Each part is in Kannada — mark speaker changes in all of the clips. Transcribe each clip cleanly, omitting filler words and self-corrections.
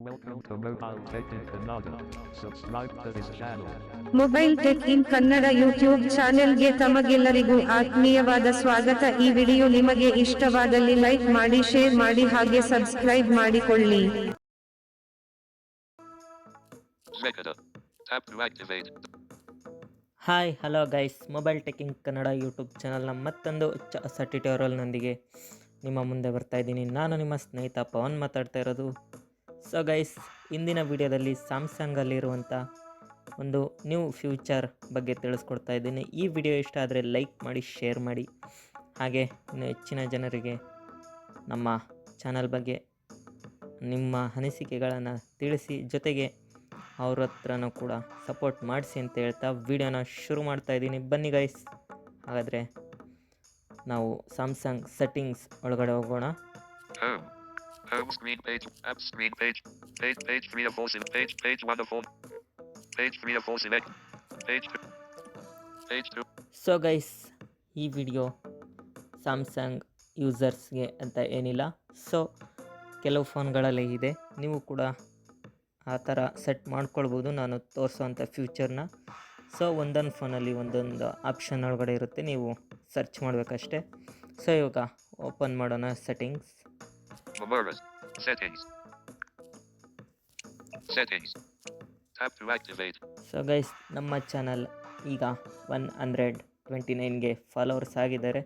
Speaker 1: Welcome to Mobile Tech in Kannada. Subscribe to this channel.
Speaker 2: Mobile tech in Kannada YouTube ಚಾನೆಲ್ಗೆ ತಮಗೆಲ್ಲರಿಗೂ ಆತ್ಮೀಯವಾದ ಸ್ವಾಗತ. ಈ ವಿಡಿಯೋ ನಿಮಗೆ ಇಷ್ಟವಾದಲ್ಲಿ ಲೈಕ್ ಮಾಡಿ, ಶೇರ್ ಮಾಡಿ ಹಾಗೆ ಸಬ್ಸ್ಕ್ರೈಬ್ ಮಾಡಿಕೊಳ್ಳಿ.
Speaker 3: Tap to activate.
Speaker 4: Hi hello guys, mobile teching Kannada YouTube ಚಾನಲ್ನ ಮತ್ತೊಂದು ಹೊಸ ಟ್ಯುಟೋರಿಯಲ್ನೊಂದಿಗೆ ನಿಮ್ಮ ಮುಂದೆ ಬರ್ತಾ ಇದ್ದೀನಿ. ನಾನು ನಿಮ್ಮ ಸ್ನೇಹಿತ ಪವನ್ ಮಾತಾಡ್ತಾ ಇರೋದು. ಸೊ ಗೈಸ್, ಇಂದಿನ ವಿಡಿಯೋದಲ್ಲಿ ಸ್ಯಾಮ್ಸಂಗಲ್ಲಿರುವಂಥ ಒಂದು ನ್ಯೂ ಫ್ಯೂಚರ್ ಬಗ್ಗೆ ತಿಳಿಸ್ಕೊಡ್ತಾ ಇದ್ದೀನಿ. ಈ ವಿಡಿಯೋ ಇಷ್ಟ ಆದರೆ ಲೈಕ್ ಮಾಡಿ, ಶೇರ್ ಮಾಡಿ, ಹಾಗೆ ಇನ್ನು ಹೆಚ್ಚಿನ ಜನರಿಗೆ ನಮ್ಮ ಚಾನಲ್ ಬಗ್ಗೆ ನಿಮ್ಮ ಅನಿಸಿಕೆಗಳನ್ನು ತಿಳಿಸಿ, ಜೊತೆಗೆ ಅವ್ರ ಹತ್ರನೂ ಕೂಡ ಸಪೋರ್ಟ್ ಮಾಡಿಸಿ ಅಂತ ಹೇಳ್ತಾ ವಿಡಿಯೋನ ಶುರು ಮಾಡ್ತಾ ಇದ್ದೀನಿ. ಬನ್ನಿ ಗೈಸ್, ಹಾಗಾದರೆ ನಾವು ಸ್ಯಾಮ್ಸಂಗ್ ಸೆಟ್ಟಿಂಗ್ಸ್ ಒಳಗಡೆ ಹೋಗೋಣ.
Speaker 3: Home screen page, app screen page 3 of 4 select, page 1 of 4, page 3 of 4 select, page 2.
Speaker 4: So guys, ಈ ವಿಡಿಯೋ ಸ್ಯಾಮ್ಸಂಗ್ ಯೂಸರ್ಸ್ಗೆ ಅಂತ ಏನಿಲ್ಲ. ಸೊ ಕೆಲವು ಫೋನ್ಗಳಲ್ಲಿ ಇದೆ, ನೀವು ಕೂಡ ಆ ಥರ ಸೆಟ್ ಮಾಡ್ಕೊಳ್ಬೋದು ನಾನು ತೋರಿಸೋವಂಥ ಫ್ಯೂಚರ್ನ. ಸೊ ಒಂದೊಂದು ಫೋನಲ್ಲಿ ಒಂದೊಂದು ಆಪ್ಷನ್ ಒಳಗಡೆ ಇರುತ್ತೆ, ನೀವು ಸರ್ಚ್ ಮಾಡಬೇಕಷ್ಟೆ. ಸೊ ಇವಾಗ ಓಪನ್ ಮಾಡೋಣ settings.
Speaker 3: Settings. Tap to activate.
Speaker 4: So guys, ನಮ್ಮ ಚಾನಲ್ ಈಗ 129ಗೆ ಫಾಲೋವರ್ಸ್ ಆಗಿದ್ದಾರೆ.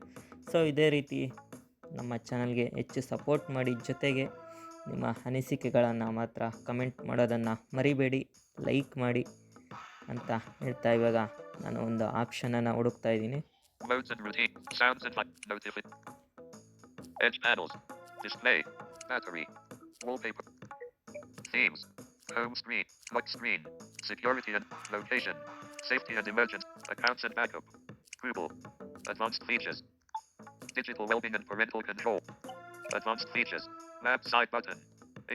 Speaker 4: ಸೊ ಇದೇ ರೀತಿ ನಮ್ಮ ಚಾನಲ್ಗೆ ಹೆಚ್ಚು ಸಪೋರ್ಟ್ ಮಾಡಿ, ಜೊತೆಗೆ ನಿಮ್ಮ ಅನಿಸಿಕೆಗಳನ್ನು ಮಾತ್ರ ಕಮೆಂಟ್ ಮಾಡೋದನ್ನು ಮರಿಬೇಡಿ, ಲೈಕ್ ಮಾಡಿ ಅಂತ ಹೇಳ್ತಾ ಇವಾಗ ನಾನು ಒಂದು ಆಪ್ಷನನ್ನು ಹುಡುಕ್ತಾ ಇದ್ದೀನಿ.
Speaker 3: Modes and routine. Sounds and light. Notification. Edge panels. Display. Battery. Wallpaper. Themes. Home screen. Lock screen. Security and location. Safety and emergency. Accounts and backup. Google. Advanced features. Digital well-being and parental control. Advanced features. Map side button.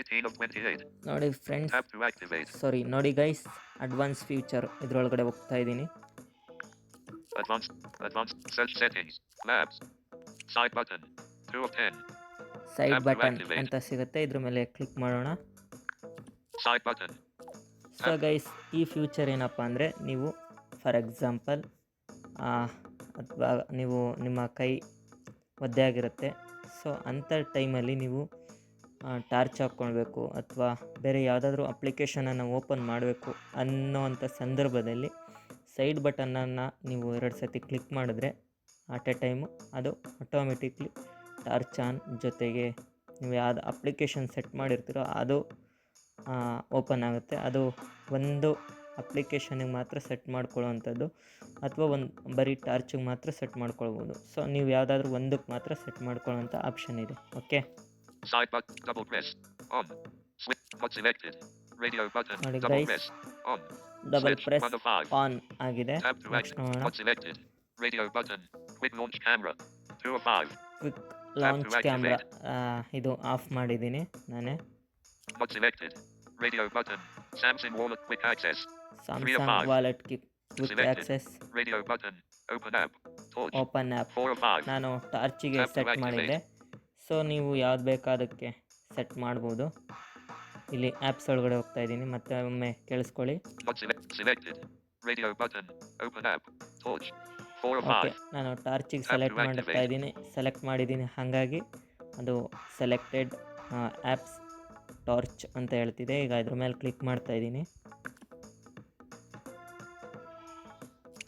Speaker 3: 18 of 28.
Speaker 4: ನೋಡಿ ಫ್ರೆಂಡ್ಸ್,
Speaker 3: Tap to activate.
Speaker 4: ನೋಡಿ ಗೈಸ್, ಅಡ್ವಾನ್ಸ್ ಫ್ಯೂಚರ್ ಇದರೊಳಗಡೆ ಹೋಗ್ತಾ ಇದ್ದೀನಿ.
Speaker 3: Advanced search settings. Labs. Side button. 2 of 10.
Speaker 4: Side
Speaker 3: Tap to
Speaker 4: button
Speaker 3: activate.
Speaker 4: ಅಂತ ಸಿಗುತ್ತೆ, ಇದ್ರ ಮೇಲೆ ಕ್ಲಿಕ್ ಮಾಡೋಣ.
Speaker 3: Side button.
Speaker 4: ಸೊ ಗೈಸ್, ಈ ಫ್ಯೂಚರ್ ಏನಪ್ಪ ಅಂದರೆ, ನೀವು ಫಾರ್ ಎಕ್ಸಾಂಪಲ್ ಅಥವಾ ನೀವು ನಿಮ್ಮ ಕೈ ಒದ್ದೆ ಆಗಿರುತ್ತೆ. ಸೊ ಅಂಥ ಟೈಮಲ್ಲಿ ನೀವು ಟಾರ್ಚ್ ಹಾಕ್ಕೊಳ್ಬೇಕು ಅಥವಾ ಬೇರೆ ಯಾವುದಾದ್ರೂ ಅಪ್ಲಿಕೇಶನನ್ನು ಓಪನ್ ಮಾಡಬೇಕು ಅನ್ನೋವಂಥ ಸಂದರ್ಭದಲ್ಲಿ ಸೈಡ್ ಬಟನನ್ನು ನೀವು 2 ಸತಿ ಕ್ಲಿಕ್ ಮಾಡಿದ್ರೆ ಅಟ್ ಎ ಟೈಮು ಅದು ಆಟೋಮೆಟಿಕ್ಲಿ ಟಾರ್ಚ್ ಆನ್, ಜೊತೆಗೆ ನೀವು ಯಾವ್ದು ಅಪ್ಲಿಕೇಶನ್ ಸೆಟ್ ಮಾಡಿರ್ತೀರೋ ಅದು ಓಪನ್ ಆಗುತ್ತೆ. ಅದು ಒಂದು ಅಪ್ಲಿಕೇಶನಿಗೆ ಮಾತ್ರ ಸೆಟ್ ಮಾಡ್ಕೊಳ್ಳೋವಂಥದ್ದು, ಅಥವಾ ಬರೀ ಟಾರ್ಚಿಗೆ ಮಾತ್ರ ಸೆಟ್ ಮಾಡ್ಕೊಳ್ಬೋದು. ಸೊ ನೀವು ಯಾವುದಾದ್ರೂ ಒಂದಕ್ಕೆ ಮಾತ್ರ ಸೆಟ್ ಮಾಡ್ಕೊಳ್ಳೋವಂಥ ಆಪ್ಷನ್ ಇದೆ. Okay,
Speaker 3: Side button. Double press. On. Switch. Not selected. Radio button.
Speaker 4: ನೋಡಿ
Speaker 3: Double
Speaker 4: guys,
Speaker 3: press. On.
Speaker 4: Double
Speaker 3: Switch.
Speaker 4: Press
Speaker 3: 1 of 5.
Speaker 4: On ಆಗಿದೆ.
Speaker 3: Tap to
Speaker 4: next
Speaker 3: act.
Speaker 4: ನೋಡೋಣ.
Speaker 3: Not selected. Radio button. Quick launch camera. 2 of 5.
Speaker 4: Quick launch camera ಇದು ಆಫ್ ಮಾಡಿದ್ದೀನಿ ನಾನೇ.
Speaker 3: Not selected. Radio button. Samsung Wallet Quick Access. 3 of
Speaker 4: Samsung
Speaker 3: 5.
Speaker 4: Wallet quick
Speaker 3: Selected.
Speaker 4: Access
Speaker 3: Radio button. Open app. Torch.
Speaker 4: Open app
Speaker 3: 4 of 5.
Speaker 4: ನಾನು ಟಾರ್ಚಿಗೆ
Speaker 3: Tap to
Speaker 4: ಸೆಟ್
Speaker 3: activate.
Speaker 4: ಮಾಡಿದ್ದೆ. ಸೊ ನೀವು ಯಾವ್ದು ಬೇಕಾದಕ್ಕೆ ಸೆಟ್ ಮಾಡ್ಬೋದು. ಇಲ್ಲಿ ಆ್ಯಪ್ಸ್ ಒಳಗಡೆ ಹೋಗ್ತಾ ಇದ್ದೀನಿ, ಮತ್ತೆ ಒಮ್ಮೆ ಕೇಳಿಸ್ಕೊಳ್ಳಿ.
Speaker 3: Not selected. Radio button. Open app. Torch. 4 of
Speaker 4: okay,
Speaker 3: 5.
Speaker 4: ನಾನು ಟಾರ್ಚಿಗೆ
Speaker 3: Tap
Speaker 4: ಸೆಲೆಕ್ಟ್
Speaker 3: to
Speaker 4: ಮಾಡ್ತಾ
Speaker 3: activate.
Speaker 4: ಇದ್ದೀನಿ, ಸೆಲೆಕ್ಟ್ ಮಾಡಿದ್ದೀನಿ, ಹಾಗಾಗಿ ಅದು ಸೆಲೆಕ್ಟೆಡ್ ಆ್ಯಪ್ಸ್ ಟಾರ್ಚ್ ಅಂತ ಹೇಳ್ತಿದೆ. ಈಗ ಇದ್ರ ಮೇಲೆ ಕ್ಲಿಕ್ ಮಾಡ್ತಾ ಇದ್ದೀನಿ.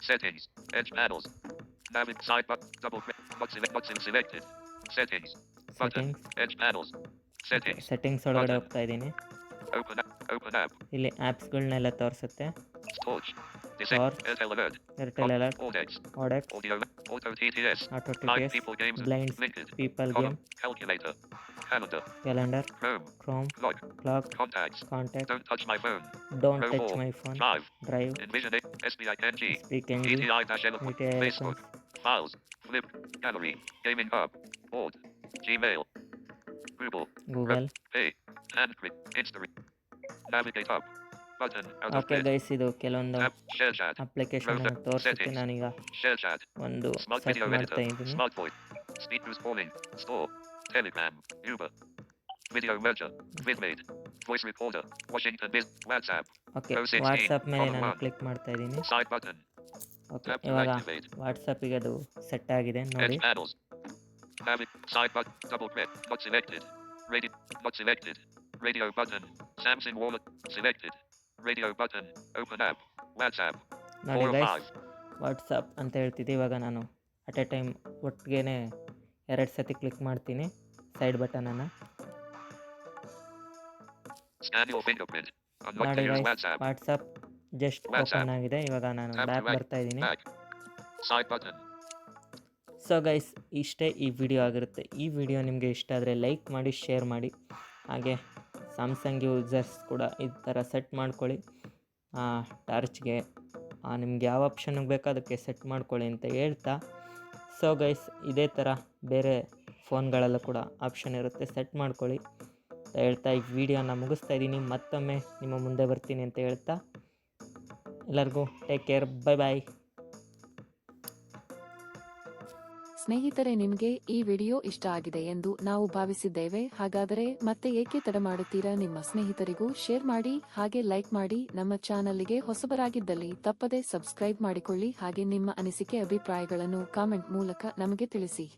Speaker 3: Settings. Edge panels. Navig side button. Double press. Not selected. Settings. Button.
Speaker 4: Settings
Speaker 3: Edge panels. Settings.
Speaker 4: Settings ಒಳಗಡೆ
Speaker 3: Button.
Speaker 4: ಹೋಗ್ತಾ ಇದ್ದೀನಿ.
Speaker 3: Open app.
Speaker 4: ಇಲ್ಲಿ ಆ್ಯಪ್ಸ್ಗಳನ್ನೆಲ್ಲ ತೋರಿಸುತ್ತೆ.
Speaker 3: Torch. Disable.
Speaker 4: Torch.
Speaker 3: Airtel alert.
Speaker 4: Airtel alert,
Speaker 3: Audex.
Speaker 4: ಆಡೆಕ್ಸ್,
Speaker 3: Audio. Auto TTS.
Speaker 4: Auto
Speaker 3: Live
Speaker 4: ಟಿಟಿಎಸ್,
Speaker 3: people games.
Speaker 4: Blinds,
Speaker 3: Linked.
Speaker 4: People
Speaker 3: Column.
Speaker 4: Game,
Speaker 3: Calculator. Calendar.
Speaker 4: Calendar,
Speaker 3: Chrome.
Speaker 4: Chrome,
Speaker 3: Log.
Speaker 4: Clock,
Speaker 3: Contacts.
Speaker 4: Contact,
Speaker 3: Don't touch my phone.
Speaker 4: Don't
Speaker 3: Pro
Speaker 4: touch
Speaker 3: 4.
Speaker 4: My phone,
Speaker 3: 5.
Speaker 4: Drive,
Speaker 3: Envision it. SBING.
Speaker 4: Speak MG,
Speaker 3: ETI-Eloquent.
Speaker 4: ETI
Speaker 3: Facebook. Files. Flip. Gallery. Gaming Hub. Board. Gmail. Google.
Speaker 4: Google.
Speaker 3: Pay. Handprint. Instagram. Navigate up. Button. Out of
Speaker 4: okay
Speaker 3: bed.
Speaker 4: Guys, ಇದು ಕೆಲವೊಂದು
Speaker 3: App. Share chat.
Speaker 4: ಅಪ್ಲಿಕೇಶನ್ ತೋರಿಸುತ್ತೆ.
Speaker 3: Settings.
Speaker 4: ನಾನೀಗ
Speaker 3: Share chat.
Speaker 4: ಒಂದು
Speaker 3: Smart
Speaker 4: ಸೆಟ್
Speaker 3: video
Speaker 4: ಮಾಡ್ತಾ
Speaker 3: editor.
Speaker 4: ಇದ್ದೀನಿ.
Speaker 3: Smart voice. Speakers calling. Store. Telegram. Uber. Video merger. VidMate. Voice recorder. Washington Biz. WhatsApp.
Speaker 4: Okay,
Speaker 3: 016.
Speaker 4: WhatsApp ಮೇಲೆ ನಾನು
Speaker 3: 1.
Speaker 4: ಕ್ಲಿಕ್ ಮಾಡ್ತಾ ಇದ್ದೀನಿ.
Speaker 3: Side button.
Speaker 4: Okay,
Speaker 3: Tap to
Speaker 4: ಇವಾಗ
Speaker 3: activate.
Speaker 4: ವಾಟ್ಸಪ್ಪಿಗೆ ಅದು ಸೆಟ್ ಆಗಿದೆ ನೋಡಿ.
Speaker 3: Edge panels. Having side button. Double click. Not selected. Radio. Not selected. Radio button. Samsung Wallet. Selected. Radio button. Open app. WhatsApp.
Speaker 4: ನೋಡಿ
Speaker 3: 4 of
Speaker 4: ಗೈಸ್,
Speaker 3: 5.
Speaker 4: ವಾಟ್ಸಪ್ ಅಂತ ಹೇಳ್ತಿದ್ದೆ. ಇವಾಗ ನಾನು ಅಟ್ ಎ ಟೈಮ್ ಒಟ್ಟಿಗೆ 2 ಸತಿ ಕ್ಲಿಕ್ ಮಾಡ್ತೀನಿ ಸೈಡ್ ಬಟನನ್ನು.
Speaker 3: Scan your fingerprint. Unlock
Speaker 4: ನೋಡಿ
Speaker 3: to use
Speaker 4: guys,
Speaker 3: WhatsApp.
Speaker 4: WhatsApp just
Speaker 3: WhatsApp.
Speaker 4: Open ಆಗಿದೆ. ಇವಾಗ ನಾನು
Speaker 3: Tap to
Speaker 4: ಬ್ಯಾಕ್ ಬರ್ತಾ ಇದ್ದೀನಿ.
Speaker 3: back. Side button.
Speaker 4: So guys, ಇಷ್ಟೇ ಈ ವಿಡಿಯೋ ಆಗಿರುತ್ತೆ. ಈ ವಿಡಿಯೋ ನಿಮಗೆ ಇಷ್ಟ ಆದರೆ ಲೈಕ್ ಮಾಡಿ, ಶೇರ್ ಮಾಡಿ. ಹಾಗೆ ಸ್ಯಾಮ್ಸಂಗ್ ಯೂಸರ್ಸ್ ಕೂಡ ಈ ಥರ ಸೆಟ್ ಮಾಡ್ಕೊಳ್ಳಿ. ಟಾರ್ಚ್ಗೆ ನಿಮ್ಗೆ ಯಾವ ಆಪ್ಷನ್ಗೆ ಬೇಕೋ ಅದಕ್ಕೆ ಸೆಟ್ ಮಾಡ್ಕೊಳ್ಳಿ ಅಂತ ಹೇಳ್ತಾ, ಸೊ ಗೈಸ್ ಇದೇ ಥರ ಬೇರೆ ಫೋನ್ಗಳಲ್ಲೂ ಕೂಡ ಆಪ್ಷನ್ ಇರುತ್ತೆ, ಸೆಟ್ ಮಾಡ್ಕೊಳ್ಳಿ ಅಂತ ಹೇಳ್ತಾ ಈ ವಿಡಿಯೋನ ಮುಗಿಸ್ತಾ ಇದ್ದೀನಿ. ಮತ್ತೊಮ್ಮೆ ನಿಮ್ಮ ಮುಂದೆ ಬರ್ತೀನಿ ಅಂತ ಹೇಳ್ತಾ ಎಲ್ಲರಿಗೂ ಟೇಕ್ ಕೇರ್, ಬೈ ಬಾಯ್.
Speaker 5: ಸ್ನೇಹಿತರೆ, ನಿಮಗೆ ಈ ವಿಡಿಯೋ ಇಷ್ಟ ಆಗಿದೆ ಎಂದು ನಾವು ಭಾವಿಸಿದ್ದೇವೆ. ಹಾಗಾದರೆ ಮತ್ತೆ ಏಕೆ ತಡ ಮಾಡುತ್ತೀರಾ? ನಿಮ್ಮ ಸ್ನೇಹಿತರಿಗೂ ಶೇರ್ ಮಾಡಿ, ಹಾಗೆ ಲೈಕ್ ಮಾಡಿ. ನಮ್ಮ ಚಾನಲ್ಗೆ ಹೊಸಬರಾಗಿದ್ದಲ್ಲಿ ತಪ್ಪದೆ ಸಬ್ಸ್ಕ್ರೈಬ್ ಮಾಡಿಕೊಳ್ಳಿ. ಹಾಗೆ ನಿಮ್ಮ ಅನಿಸಿಕೆ ಅಭಿಪ್ರಾಯಗಳನ್ನು ಕಾಮೆಂಟ್ ಮೂಲಕ ನಮಗೆ ತಿಳಿಸಿ.